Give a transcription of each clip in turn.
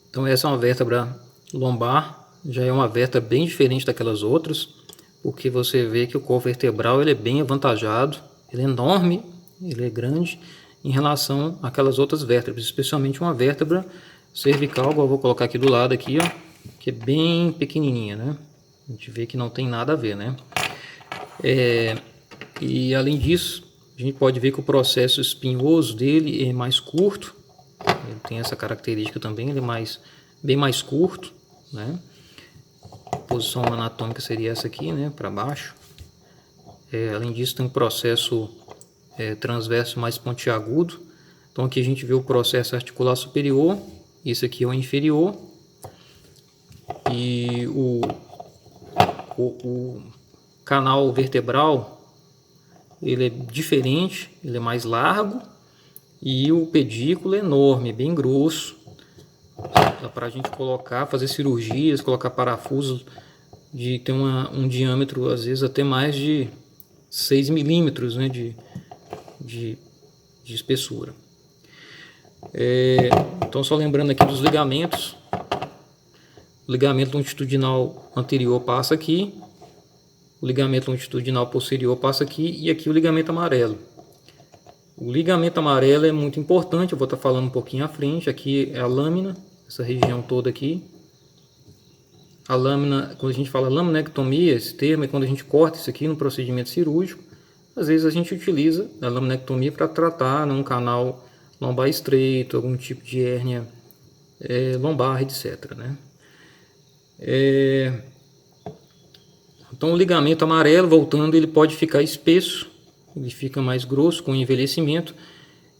Então essa é uma vértebra lombar, já é uma vértebra bem diferente daquelas outras, porque você vê que o colo vertebral ele é bem avantajado, ele é enorme, ele é grande em relação àquelas outras vértebras, especialmente uma vértebra cervical, igual eu vou colocar aqui do lado aqui, ó, que é bem pequenininha, né? A gente vê que não tem nada a ver, né? E além disso, a gente pode ver que o processo espinhoso dele é mais curto, ele tem essa característica também, ele é bem mais curto, né? A posição anatômica seria essa aqui, né, para baixo. Além disso, tem um processo transverso mais pontiagudo. Então aqui a gente vê o processo articular superior, esse aqui é o inferior, e o canal vertebral ele é diferente, ele é mais largo, e o pedículo é enorme, bem grosso. Dá para a gente fazer cirurgias, colocar parafusos de ter um diâmetro às vezes até mais de 6 milímetros, né, de espessura. Então só lembrando aqui dos ligamentos, o ligamento longitudinal anterior passa aqui, o ligamento longitudinal posterior passa aqui e aqui o ligamento amarelo. O ligamento amarelo é muito importante, eu vou estar falando um pouquinho à frente. Aqui é a lâmina, essa região toda aqui. A lâmina, quando a gente fala laminectomia, esse termo é quando a gente corta isso aqui no procedimento cirúrgico. Às vezes a gente utiliza a laminectomia para tratar um canal lombar estreito, algum tipo de hérnia lombar, etc, né? Então o ligamento amarelo, voltando, ele pode ficar espesso, ele fica mais grosso com o envelhecimento,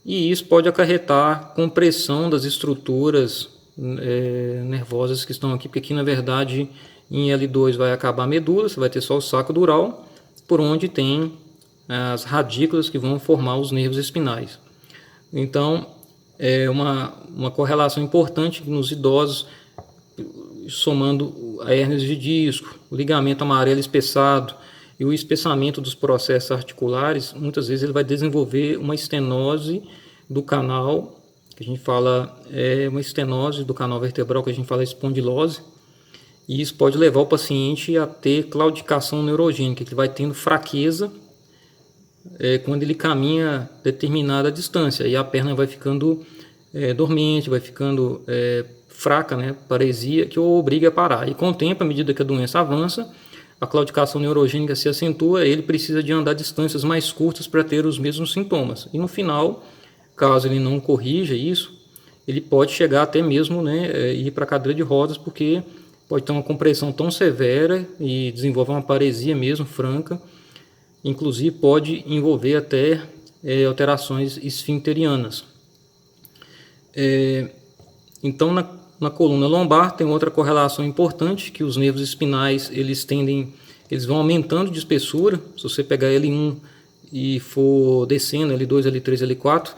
e isso pode acarretar compressão das estruturas nervosas que estão aqui, porque aqui na verdade em L2 vai acabar a medula, você vai ter só o saco dural, por onde tem as radículas que vão formar os nervos espinais. Então é uma correlação importante nos idosos, somando a hérnia de disco, o ligamento amarelo espessado e o espessamento dos processos articulares. Muitas vezes ele vai desenvolver uma estenose do canal, que a gente fala uma estenose do canal vertebral, que a gente fala espondilose, e isso pode levar o paciente a ter claudicação neurogênica, que ele vai tendo fraqueza quando ele caminha determinada distância, e a perna vai ficando dormente, vai ficando fraca, né, paresia, que o obriga a parar. E com o tempo, à medida que a doença avança, a claudicação neurogênica se acentua, ele precisa de andar distâncias mais curtas para ter os mesmos sintomas. E no final, caso ele não corrija isso, ele pode chegar até mesmo, né, ir para a cadeira de rodas, porque pode ter uma compressão tão severa e desenvolver uma paresia mesmo franca, inclusive pode envolver até alterações esfincterianas. Então na coluna lombar tem outra correlação importante, que os nervos espinais eles vão aumentando de espessura. Se você pegar L1 e for descendo, L2, L3, L4,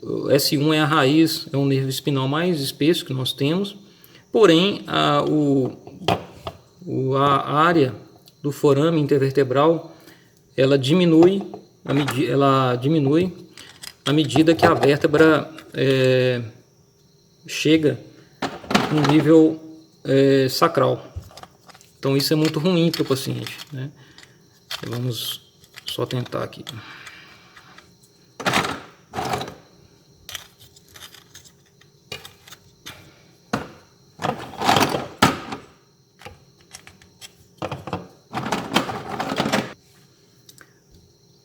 S1 é a raiz, é um nervo espinal mais espesso que nós temos, porém a área do forame intervertebral ela diminui à medida que a vértebra chega no nível sacral. Então isso é muito ruim para o paciente, né? Vamos só tentar aqui.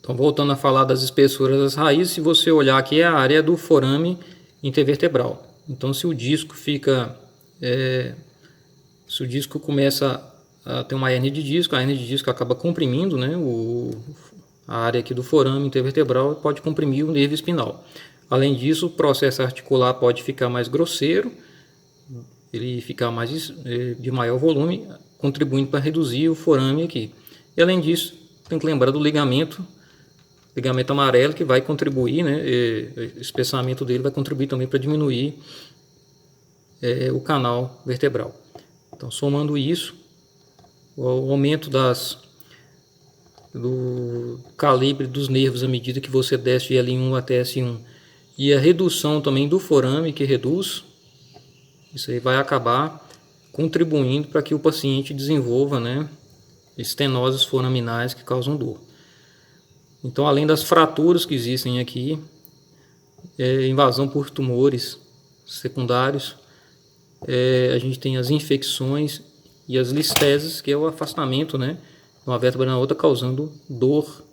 Então, voltando a falar das espessuras das raízes, se você olhar aqui é a área do forame intervertebral. Então, se o disco começa a ter uma hérnia de disco, a hérnia de disco acaba comprimindo, né, a área aqui do forame intervertebral, e pode comprimir o nervo espinal. Além disso, o processo articular pode ficar mais grosseiro, ele ficar de maior volume, contribuindo para reduzir o forame aqui. E além disso, tem que lembrar do ligamento amarelo, que vai contribuir, né, o espessamento dele vai contribuir também para diminuir o canal vertebral. Então, somando isso, o aumento do calibre dos nervos à medida que você desce de L1 até S1, e a redução também do forame que reduz, isso aí vai acabar contribuindo para que o paciente desenvolva, né, estenoses foraminais que causam dor. Então, além das fraturas que existem aqui, invasão por tumores secundários, a gente tem as infecções e as listeses, que é o afastamento, né, de uma vértebra na outra, causando dor